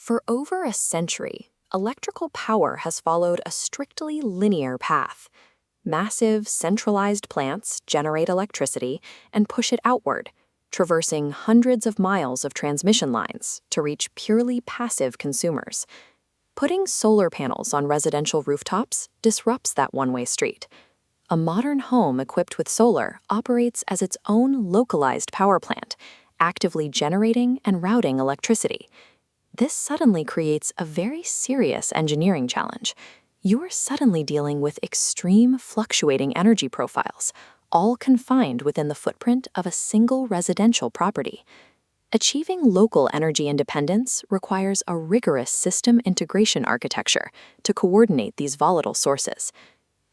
For over a century, electrical power has followed a strictly linear path. Massive, centralized plants generate electricity and push it outward, traversing hundreds of miles of transmission lines to reach purely passive consumers. Putting solar panels on residential rooftops disrupts that one-way street. A modern home equipped with solar operates as its own localized power plant, actively generating and routing electricity. This suddenly creates a very serious engineering challenge. You are suddenly dealing with extreme fluctuating energy profiles, all confined within the footprint of a single residential property. Achieving local energy independence requires a rigorous system integration architecture to coordinate these volatile sources.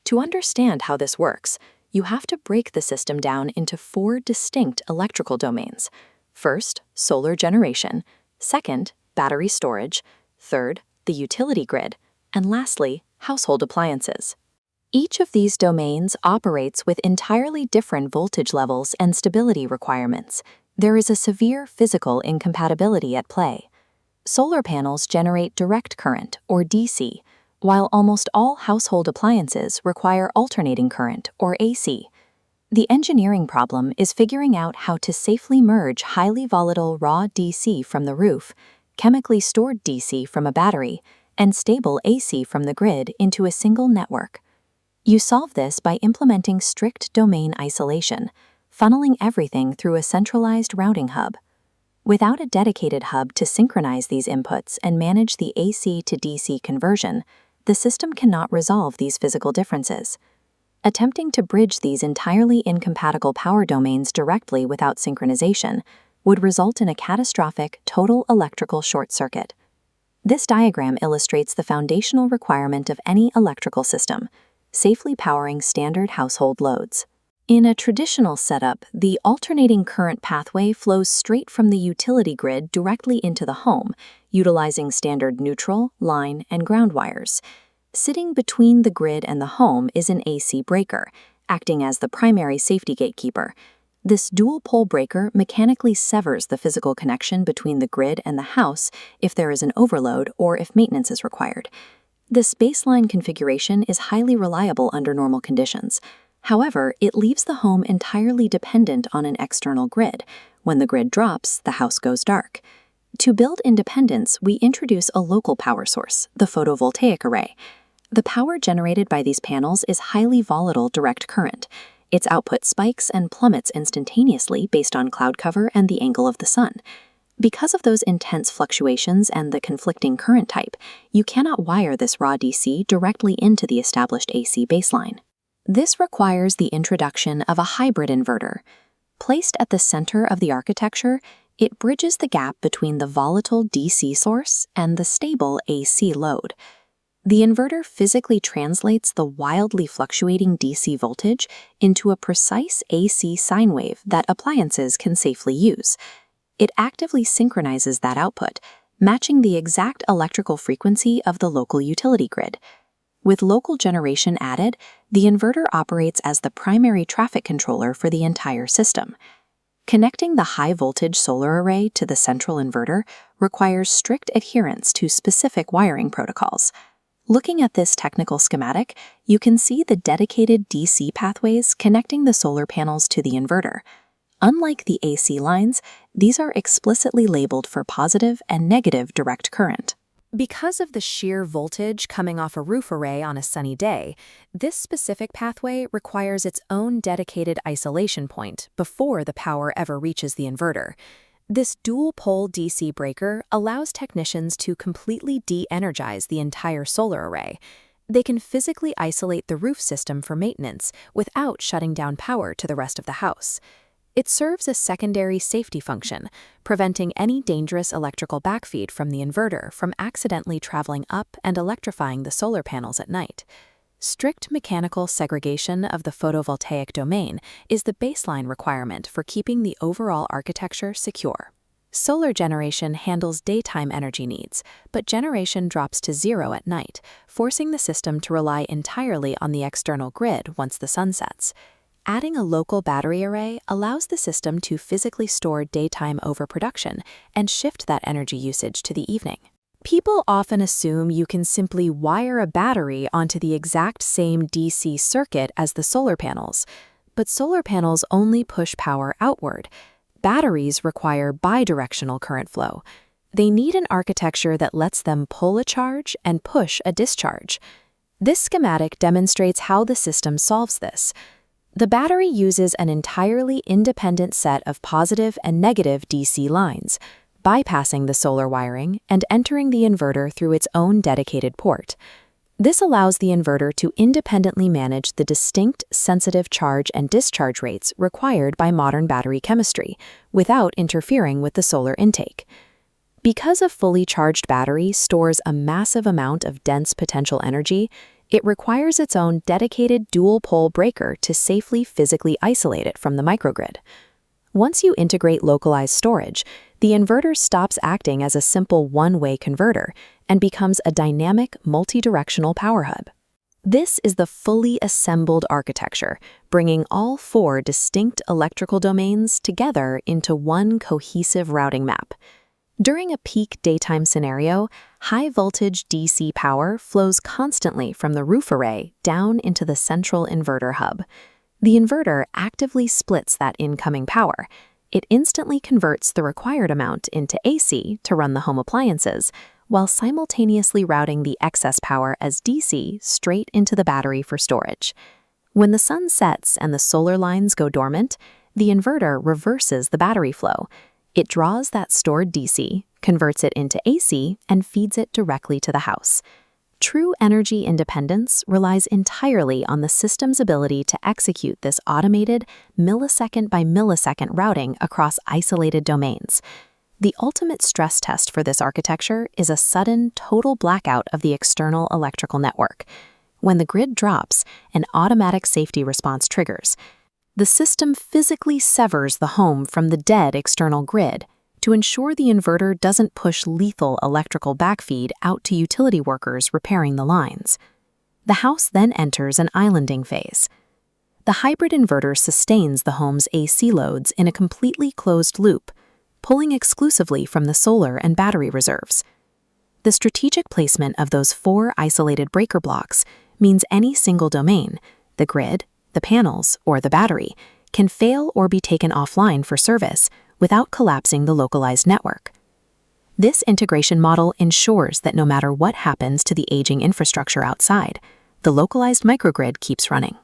To understand how this works, you have to break the system down into 4 distinct electrical domains. First, solar generation. Second, battery storage. Third, the utility grid. And lastly, household appliances. Each of these domains operates with entirely different voltage levels and stability requirements. There is a severe physical incompatibility at play. Solar panels generate direct current, or DC, while almost all household appliances require alternating current, or AC. The engineering problem is figuring out how to safely merge highly volatile raw DC from the roof, chemically stored DC from a battery, and stable AC from the grid into a single network. You solve this by implementing strict domain isolation, funneling everything through a centralized routing hub. Without a dedicated hub to synchronize these inputs and manage the AC to DC conversion, the system cannot resolve these physical differences. Attempting to bridge these entirely incompatible power domains directly without synchronization would result in a catastrophic total electrical short circuit. This diagram illustrates the foundational requirement of any electrical system, safely powering standard household loads. In a traditional setup, the alternating current pathway flows straight from the utility grid directly into the home, utilizing standard neutral, line, and ground wires. Sitting between the grid and the home is an AC breaker, acting as the primary safety gatekeeper. This dual-pole breaker mechanically severs the physical connection between the grid and the house if there is an overload or if maintenance is required. This baseline configuration is highly reliable under normal conditions. However, it leaves the home entirely dependent on an external grid. When the grid drops, the house goes dark. To build independence, we introduce a local power source, the photovoltaic array. The power generated by these panels is highly volatile direct current. Its output spikes and plummets instantaneously based on cloud cover and the angle of the sun. Because of those intense fluctuations and the conflicting current type, you cannot wire this raw DC directly into the established AC baseline. This requires the introduction of a hybrid inverter. Placed at the center of the architecture, it bridges the gap between the volatile DC source and the stable AC load. The inverter physically translates the wildly fluctuating DC voltage into a precise AC sine wave that appliances can safely use. It actively synchronizes that output, matching the exact electrical frequency of the local utility grid. With local generation added, the inverter operates as the primary traffic controller for the entire system. Connecting the high-voltage solar array to the central inverter requires strict adherence to specific wiring protocols. Looking at this technical schematic, you can see the dedicated DC pathways connecting the solar panels to the inverter. Unlike the AC lines, these are explicitly labeled for positive and negative direct current. Because of the sheer voltage coming off a roof array on a sunny day, this specific pathway requires its own dedicated isolation point before the power ever reaches the inverter. This dual-pole DC breaker allows technicians to completely de-energize the entire solar array. They can physically isolate the roof system for maintenance without shutting down power to the rest of the house. It serves a secondary safety function, preventing any dangerous electrical backfeed from the inverter from accidentally traveling up and electrifying the solar panels at night. Strict mechanical segregation of the photovoltaic domain is the baseline requirement for keeping the overall architecture secure. Solar generation handles daytime energy needs, but generation drops to zero at night, forcing the system to rely entirely on the external grid once the sun sets. Adding a local battery array allows the system to physically store daytime overproduction and shift that energy usage to the evening. People often assume you can simply wire a battery onto the exact same DC circuit as the solar panels, but solar panels only push power outward. Batteries require bidirectional current flow. They need an architecture that lets them pull a charge and push a discharge. This schematic demonstrates how the system solves this. The battery uses an entirely independent set of positive and negative DC lines, bypassing the solar wiring and entering the inverter through its own dedicated port. This allows the inverter to independently manage the distinct sensitive charge and discharge rates required by modern battery chemistry, without interfering with the solar intake. Because a fully charged battery stores a massive amount of dense potential energy, it requires its own dedicated dual-pole breaker to safely physically isolate it from the microgrid. Once you integrate localized storage, the inverter stops acting as a simple one-way converter and becomes a dynamic, multi-directional power hub. This is the fully assembled architecture, bringing all 4 distinct electrical domains together into one cohesive routing map. During a peak daytime scenario, high-voltage DC power flows constantly from the roof array down into the central inverter hub. The inverter actively splits that incoming power. It instantly converts the required amount into AC to run the home appliances, while simultaneously routing the excess power as DC straight into the battery for storage. When the sun sets and the solar lines go dormant, the inverter reverses the battery flow. It draws that stored DC, converts it into AC, and feeds it directly to the house. True energy independence relies entirely on the system's ability to execute this automated, millisecond by millisecond routing across isolated domains. The ultimate stress test for this architecture is a sudden, total blackout of the external electrical network. When the grid drops, an automatic safety response triggers. The system physically severs the home from the dead external grid to ensure the inverter doesn't push lethal electrical backfeed out to utility workers repairing the lines. The house then enters an islanding phase. The hybrid inverter sustains the home's AC loads in a completely closed loop, pulling exclusively from the solar and battery reserves. The strategic placement of those 4 isolated breaker blocks means any single domain, the grid, the panels, or the battery, can fail or be taken offline for service without collapsing the localized network. This integration model ensures that no matter what happens to the aging infrastructure outside, the localized microgrid keeps running.